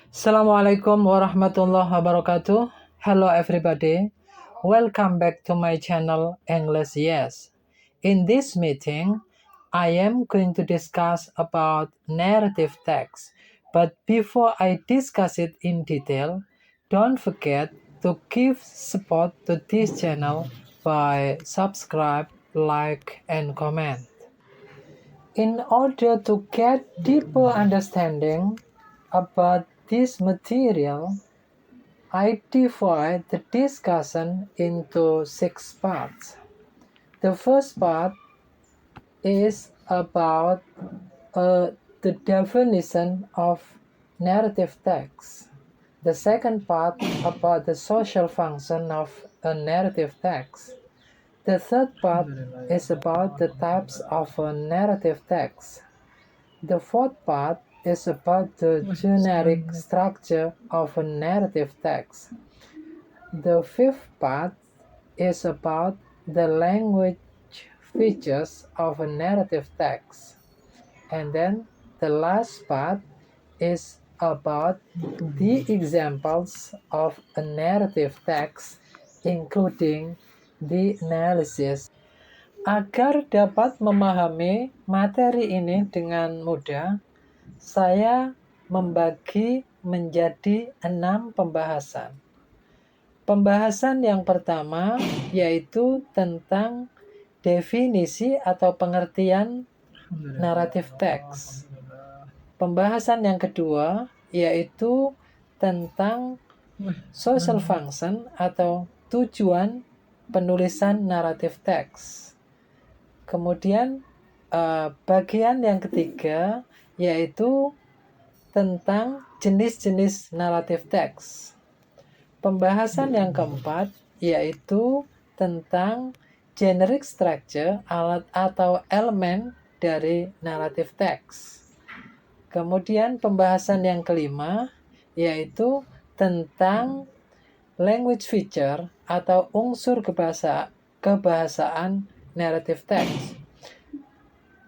Assalamualaikum warahmatullahi wabarakatuh. Hello everybody. Welcome back to my channel English Yes. In this meeting, I am going to discuss about narrative text. But before I discuss it in detail, don't forget to give support to this channel by subscribe, like, and comment. In order to get deeper understanding about this material, I divide the discussion into 6 parts. The first part is about the definition of narrative text. The second part about the social function of a narrative text. The third part is about the types of a narrative text. The fourth part is about the generic structure of a narrative text. The fifth part is about the language features of a narrative text. And then the last part is about the examples of a narrative text, including the analysis. Agar dapat memahami materi ini dengan mudah, saya membagi menjadi 6 pembahasan. Pembahasan yang pertama yaitu tentang definisi atau pengertian naratif teks. Pembahasan yang kedua yaitu tentang social function atau tujuan penulisan naratif teks. Kemudian bagian yang ketiga yaitu tentang jenis-jenis naratif teks. Pembahasan yang keempat yaitu tentang generic structure, alat atau elemen dari naratif teks. Kemudian pembahasan yang kelima yaitu tentang language feature atau unsur kebahasaan narrative text.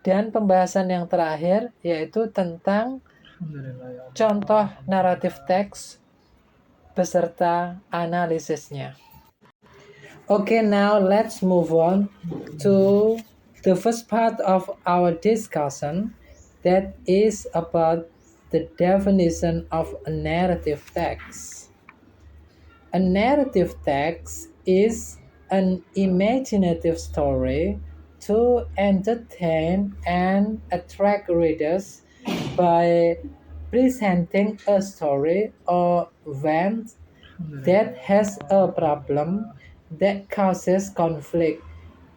Dan pembahasan yang terakhir yaitu tentang contoh naratif teks beserta analisisnya. Okay, now let's move on to the first part of our discussion, that is about the definition of a narrative text. A narrative text is an imaginative story to entertain and attract readers by presenting a story or event that has a problem that causes conflict,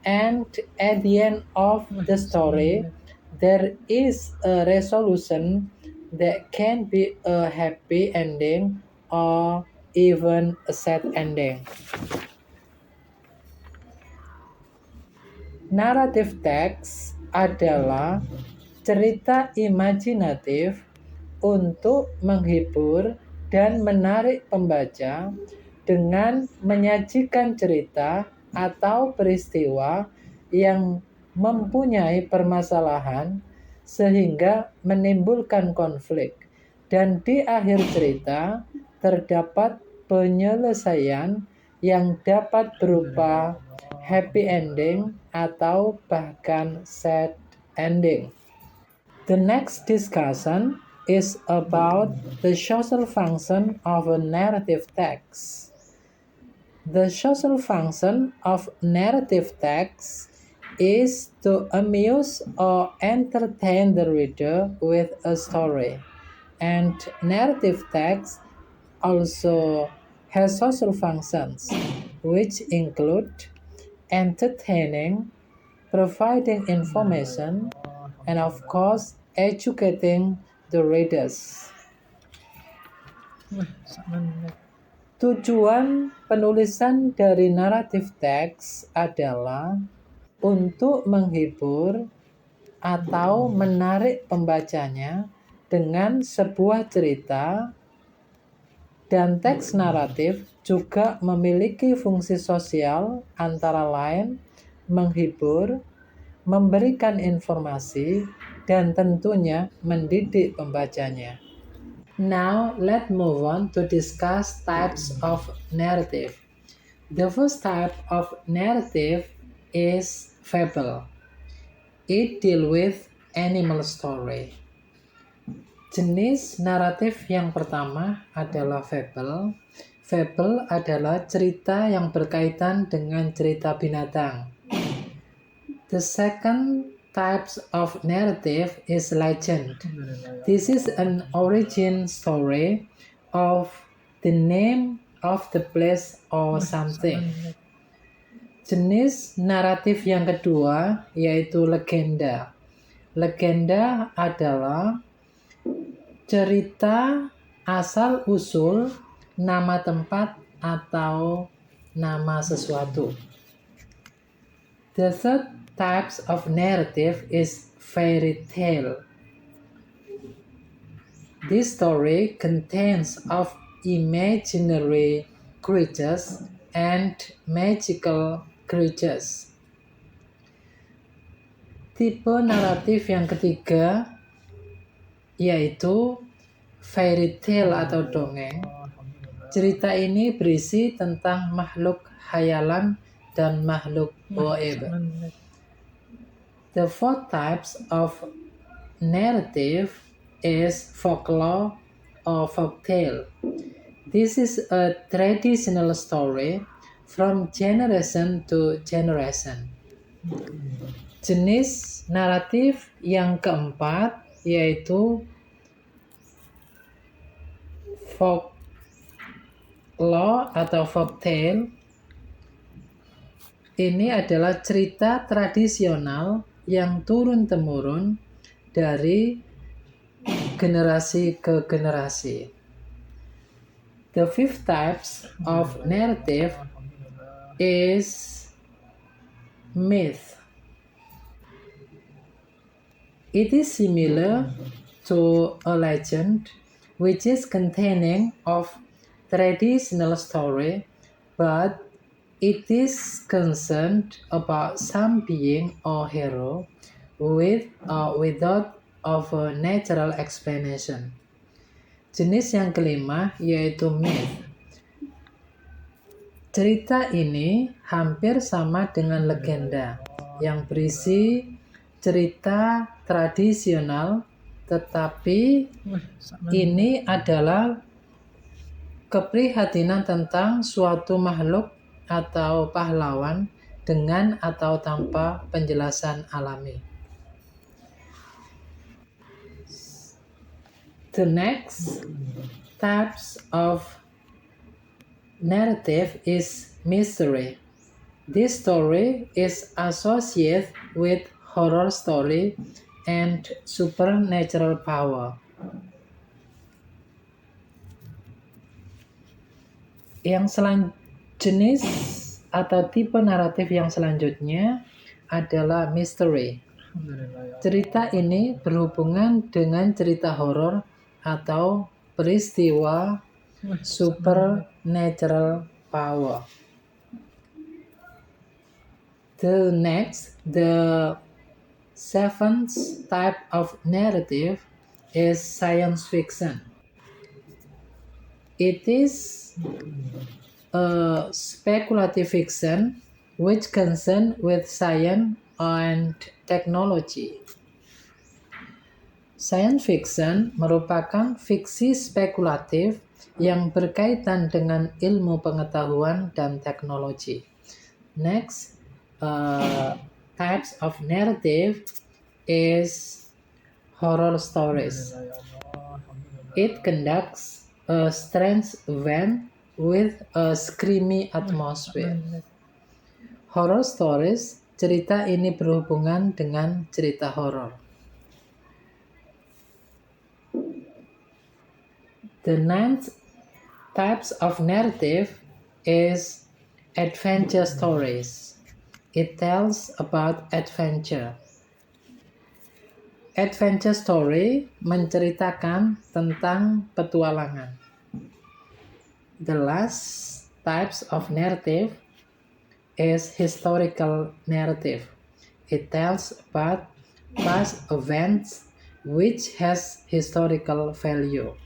and at the end of the story there is a resolution that can be a happy ending or even a sad ending. Narrative text adalah cerita imajinatif untuk menghibur dan menarik pembaca dengan menyajikan cerita atau peristiwa yang mempunyai permasalahan sehingga menimbulkan konflik, dan di akhir cerita terdapat penyelesaian yang dapat berupa happy ending atau bahkan sad ending. The next discussion is about the social function of a narrative text. The social function of narrative text is to amuse or entertain the reader with a story. And narrative text also has social functions, which include entertaining, providing information, and of course, educating the readers. Tujuan penulisan dari naratif teks adalah untuk menghibur atau menarik pembacanya dengan sebuah cerita, dan teks naratif juga memiliki fungsi sosial antara lain menghibur, memberikan informasi, dan tentunya mendidik pembacanya. Now let's move on to discuss types of narrative. The first type of narrative is fable. It deals with animal story. Jenis naratif yang pertama adalah fable. Fable adalah cerita yang berkaitan dengan cerita binatang. The second types of narrative is legend. This is an origin story of the name of the place or something. Jenis naratif yang kedua yaitu legenda. Legenda adalah cerita asal-usul nama tempat atau nama sesuatu. The third types of narrative is fairy tale. This story contains of imaginary creatures and magical creatures. Tipe naratif yang ketiga yaitu fairy tale atau dongeng. Cerita ini berisi tentang makhluk khayalan dan makhluk gaib. The fourth types of narrative is folklore or folktale. This is a traditional story from generation to generation. Jenis naratif yang keempat yaitu folklore atau folktale. Ini adalah cerita tradisional yang turun-temurun dari generasi ke generasi. The fifth types of narrative is myth. It is similar to a legend which is containing of traditional story, but it is concerned about some being or hero with or without of a natural explanation. Jenis yang kelima yaitu myth. Cerita ini hampir sama dengan legenda yang berisi cerita tradisional, tetapi ini adalah keprihatinan tentang suatu makhluk atau pahlawan dengan atau tanpa penjelasan alami. The next types of narrative is mystery. This story is associated with horror story and supernatural power. Jenis atau tipe naratif yang selanjutnya adalah mystery. Cerita ini berhubungan dengan cerita horor atau peristiwa supernatural power. The seventh type of narrative is science fiction. It is a speculative fiction which concern with science and technology. Science fiction merupakan fiksi spekulatif yang berkaitan dengan ilmu pengetahuan dan teknologi. Next, types of narrative is horror stories. It conducts a strange event with a screamy atmosphere. Horror stories, cerita ini berhubungan dengan cerita horor. The ninth types of narrative is adventure stories. It tells about adventure. Adventure story menceritakan tentang petualangan. The last types of narrative is historical narrative. It tells about past events which has historical value.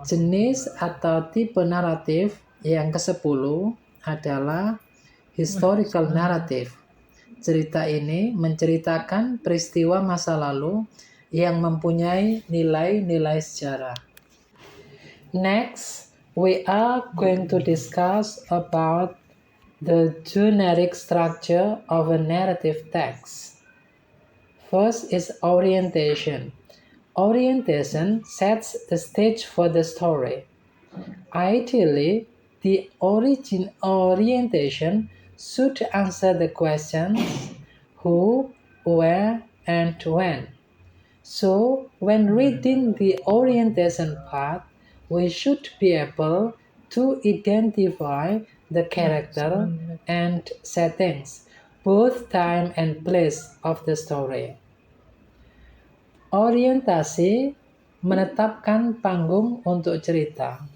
Jenis atau tipe naratif yang ke-10 adalah historical narrative. Cerita ini menceritakan peristiwa masa lalu yang mempunyai nilai-nilai sejarah. Next, we are going to discuss about the generic structure of a narrative text. First is orientation. Orientation sets the stage for the story. Ideally, the orientation should answer the questions who, where, and when. So, when reading the orientation part, we should be able to identify the character and settings, both time and place of the story. Orientasi menetapkan panggung untuk cerita.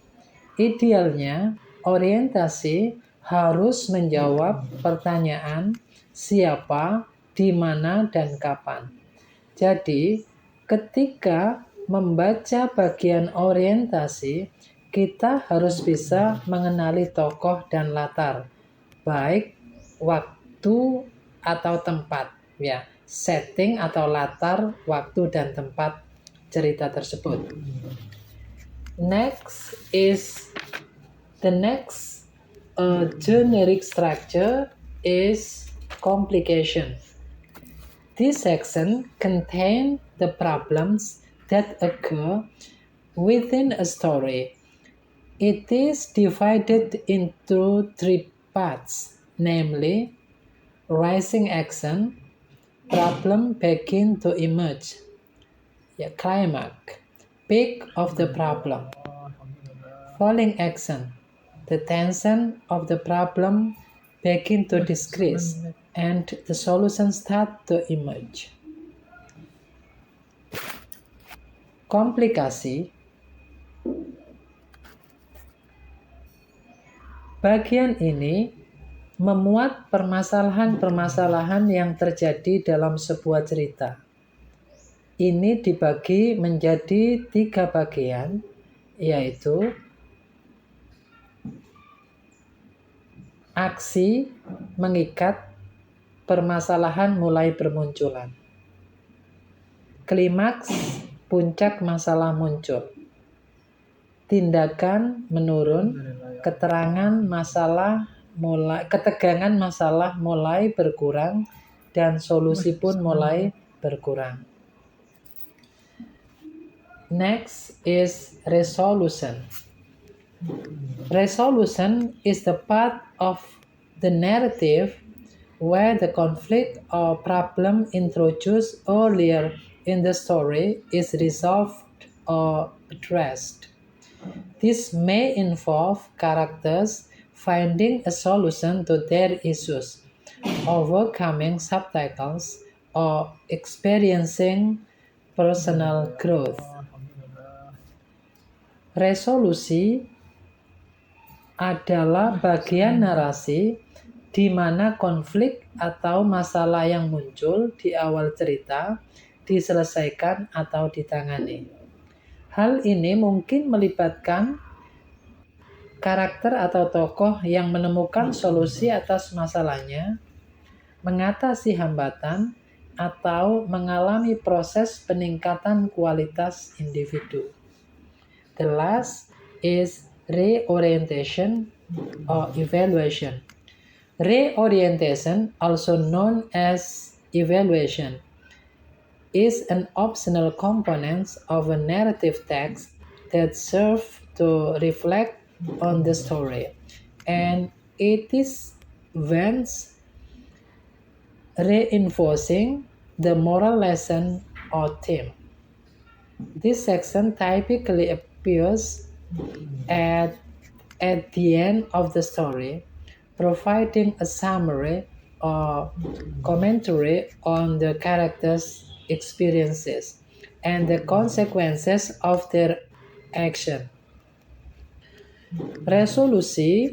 Idealnya, orientasi harus menjawab pertanyaan siapa, di mana, dan kapan. Jadi, ketika membaca bagian orientasi, kita harus bisa mengenali tokoh dan latar, baik waktu atau tempat, ya. Setting atau latar, waktu, dan tempat cerita tersebut. Next is the next generic structure is complication. This section contains the problems that occur within a story. It is divided into 3 parts, namely rising action, problem begin to emerge, climax, peak of the problem, falling action, the tension of the problem begin to decrease, and the solution start to emerge. Komplikasi. Bagian ini memuat permasalahan-permasalahan yang terjadi dalam sebuah cerita. Ini dibagi menjadi 3 bagian, yaitu aksi mengikat permasalahan mulai bermunculan. Klimaks, puncak masalah muncul. Tindakan menurun, ketegangan masalah mulai berkurang, dan solusi pun mulai berkurang. Next is resolution. Resolution is the part of the narrative where the conflict or problem introduced earlier in the story is resolved or addressed. This may involve characters finding a solution to their issues, overcoming obstacles, or experiencing personal growth. Resolusi adalah bagian narasi di mana konflik atau masalah yang muncul di awal cerita diselesaikan atau ditangani. Hal ini mungkin melibatkan karakter atau tokoh yang menemukan solusi atas masalahnya, mengatasi hambatan, atau mengalami proses peningkatan kualitas individu. The last is reorientation or evaluation. Reorientation, also known as evaluation, is an optional component of a narrative text that serves to reflect on the story, and it is once reinforcing the moral lesson or theme. This section typically appears at the end of the story, providing a summary or commentary on the characters' experiences and the consequences of their action. Resolusi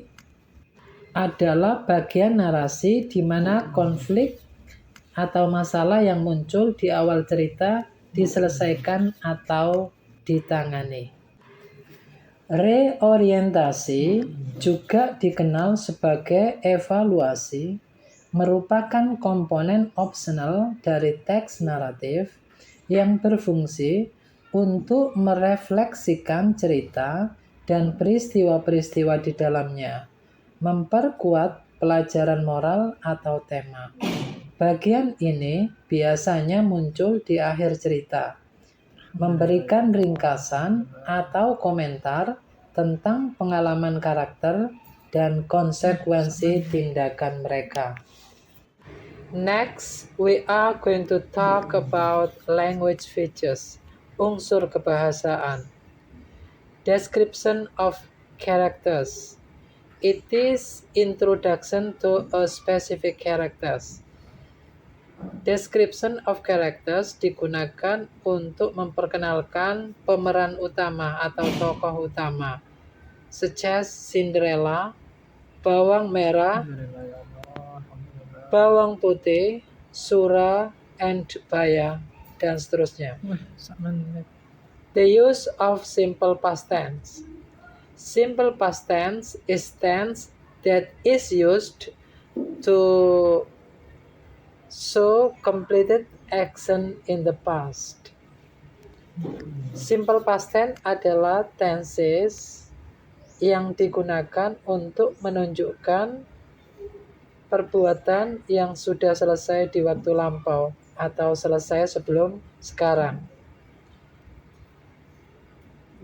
adalah bagian narasi di mana konflik atau masalah yang muncul di awal cerita diselesaikan atau ditangani. Reorientasi juga dikenal sebagai evaluasi, merupakan komponen opsional dari teks naratif yang berfungsi untuk merefleksikan cerita dan peristiwa-peristiwa di dalamnya, memperkuat pelajaran moral atau tema. Bagian ini biasanya muncul di akhir cerita, memberikan ringkasan atau komentar tentang pengalaman karakter dan konsekuensi tindakan mereka. Next, we are going to talk about language features, unsur kebahasaan. Description of characters. It is introduction to a specific characters. Description of characters digunakan untuk memperkenalkan pemeran utama atau tokoh utama, such as Cinderella, bawang merah, bawang putih, Sura, and Baya, dan seterusnya. The use of simple past tense. Simple past tense is tense that is used to show completed action in the past. Simple past tense adalah tenses yang digunakan untuk menunjukkan perbuatan yang sudah selesai di waktu lampau atau selesai sebelum sekarang.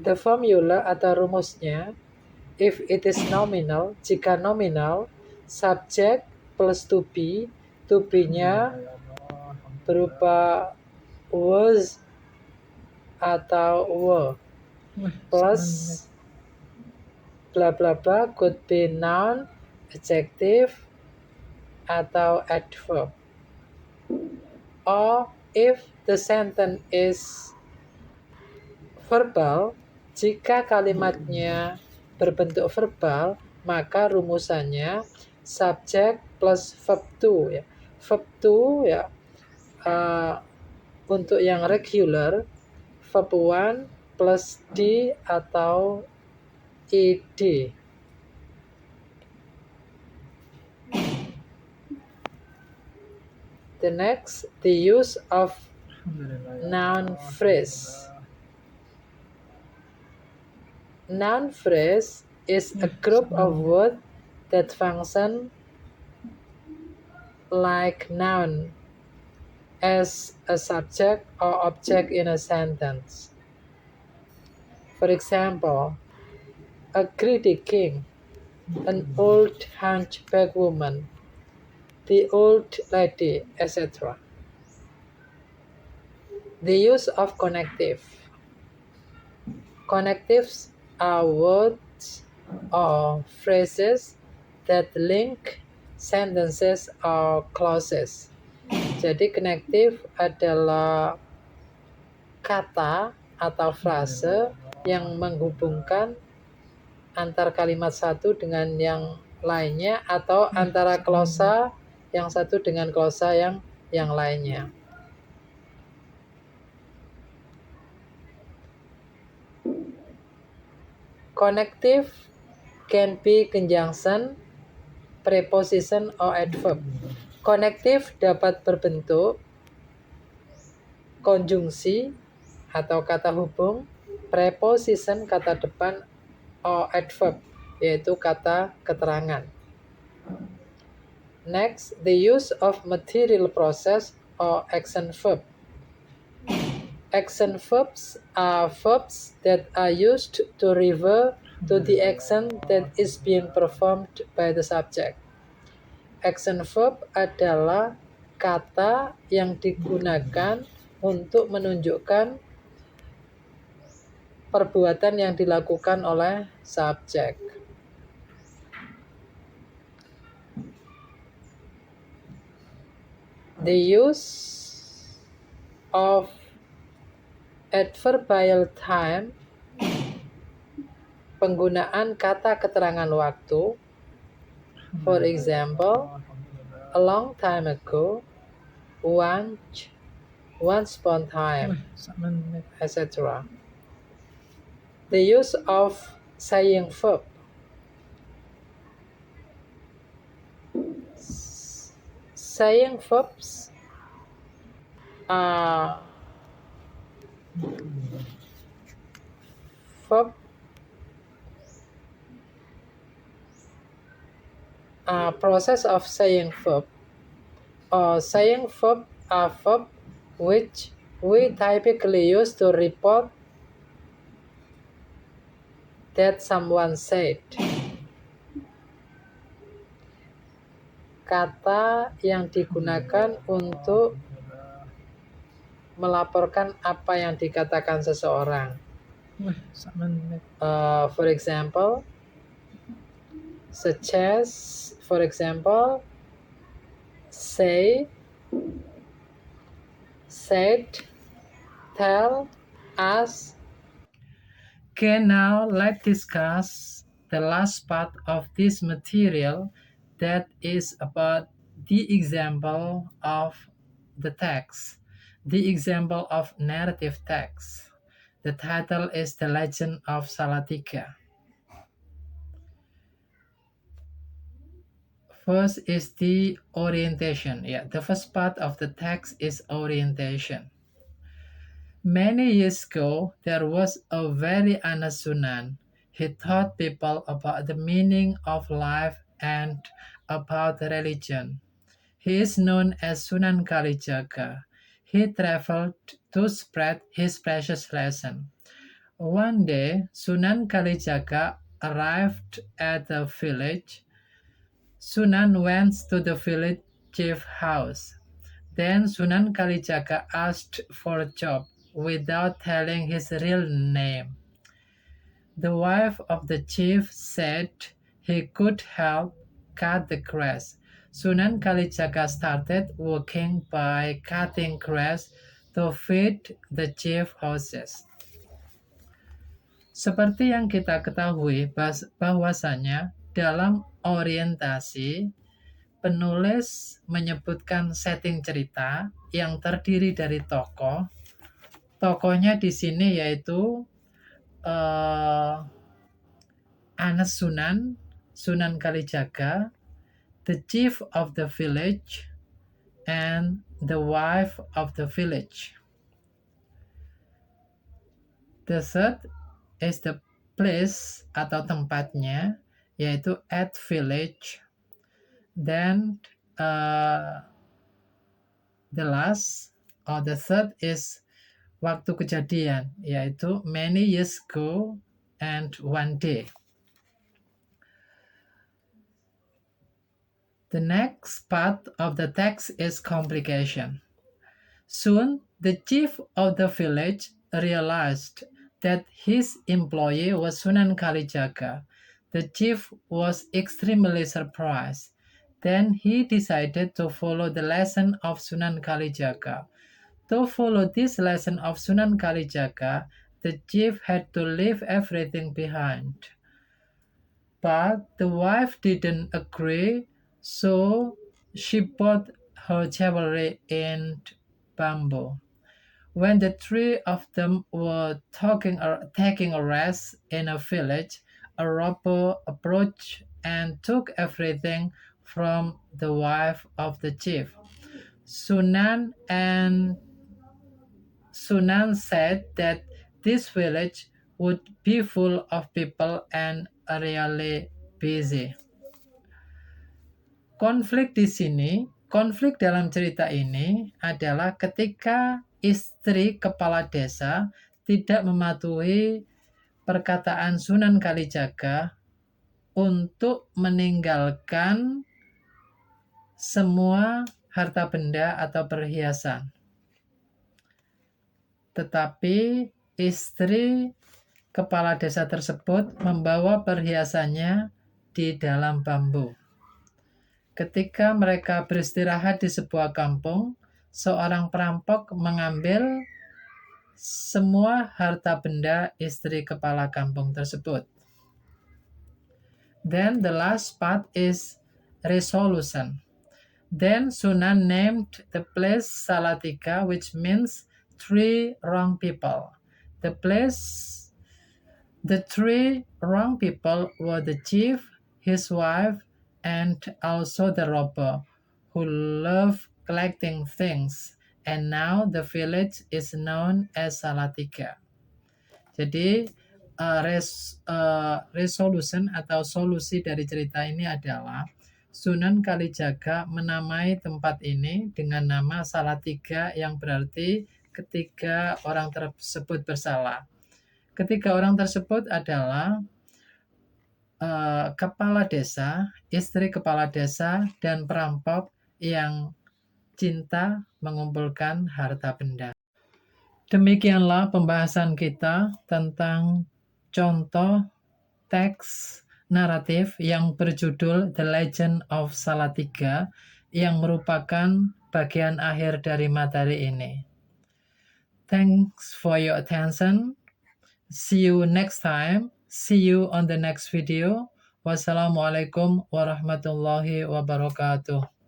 The formula atau rumusnya, if it is nominal, jika nominal, subject plus to be-nya berupa was atau were, plus bla bla bla could be noun, adjective, atau adverb. Or if the sentence is verbal, jika kalimatnya berbentuk verbal, maka rumusannya subject plus verb to, ya. Verb to, ya, untuk yang regular, verb one plus d atau ed. The next, the use of noun phrase. Noun phrase is a group of words that function like noun as a subject or object in a sentence. For example, a greedy king, an old hunchback woman, the old lady, etc. The use of connective. Connectives are words or phrases that link sentences or clauses. Jadi connective adalah kata atau frase yang menghubungkan antar kalimat satu dengan yang lainnya atau antara klausa yang satu dengan klausa yang lainnya. Connective can be conjunction, preposition, or adverb. Connective dapat berbentuk konjungsi atau kata hubung, preposition kata depan, or adverb yaitu kata keterangan. Next, the use of material process or action verb. Action verbs are verbs that are used to refer to the action that is being performed by the subject. Action verb adalah kata yang digunakan untuk menunjukkan perbuatan yang dilakukan oleh subjek. The use of adverbial time, penggunaan kata keterangan waktu. For example, a long time ago, once upon time, etc. The use of saying verb. Saying verbs verb process of saying verb. Saying verb are verb which we typically use to report that someone said. Kata yang digunakan untuk melaporkan apa yang dikatakan seseorang. For example, such as, for example, say, said, tell, ask. Okay, now let's discuss the last part of this material, that is about the example of the text, the example of narrative text. The title is The Legend of Salatiga. First is the orientation. The first part of the text is orientation. Many years ago, there was a very honest Sunan. He taught people about the meaning of life and about religion. He is known as Sunan Kalijaga. He traveled to spread his precious lesson. One day, Sunan Kalijaga arrived at the village. Sunan went to the village chief house. Then Sunan Kalijaga asked for a job without telling his real name. The wife of the chief said he could help cut the grass. Sunan Kalijaga started working by cutting grass to feed the chief horses. Seperti yang kita ketahui bahwasanya dalam orientasi, penulis menyebutkan setting cerita yang terdiri dari tokoh. Tokohnya di sini yaitu Anas Sunan, Sunan Kalijaga, the chief of the village, and the wife of the village. The third is the place atau tempatnya, yaitu at village. Then the last or the third is waktu kejadian, yaitu many years ago and one day. The next part of the text is complication. Soon, the chief of the village realized that his employee was Sunan Kalijaga. The chief was extremely surprised. Then he decided to follow the lesson of Sunan Kalijaga. To follow this lesson of Sunan Kalijaga, the chief had to leave everything behind. But the wife didn't agree, so she bought her jewelry in bamboo. When the three of them were taking a rest in a village, a robber approached and took everything from the wife of the chief. Sunan said that this village would be full of people and really busy. Konflik dalam cerita ini adalah ketika istri kepala desa tidak mematuhi perkataan Sunan Kalijaga untuk meninggalkan semua harta benda atau perhiasan. Tetapi istri kepala desa tersebut membawa perhiasannya di dalam bambu. Ketika mereka beristirahat di sebuah kampung, seorang perampok mengambil semua harta benda istri kepala kampung tersebut. Then the last part is resolution. Then Sunan named the place Salatiga, which means three wrong people. The place The three wrong people were the chief, his wife, and also the robber, who loved collecting things. And now the village is known as Salatiga. Jadi resolution atau solusi dari cerita ini adalah Sunan Kalijaga menamai tempat ini dengan nama Salatiga yang berarti ketiga orang tersebut bersalah. Ketiga orang tersebut adalah kepala desa, istri kepala desa, dan perampok yang cinta mengumpulkan harta benda. Demikianlah pembahasan kita tentang contoh teks naratif yang berjudul The Legend of Salatiga yang merupakan bagian akhir dari materi ini. Thanks for your attention. See you next time. See you on the next video. Wassalamualaikum warahmatullahi wabarakatuh.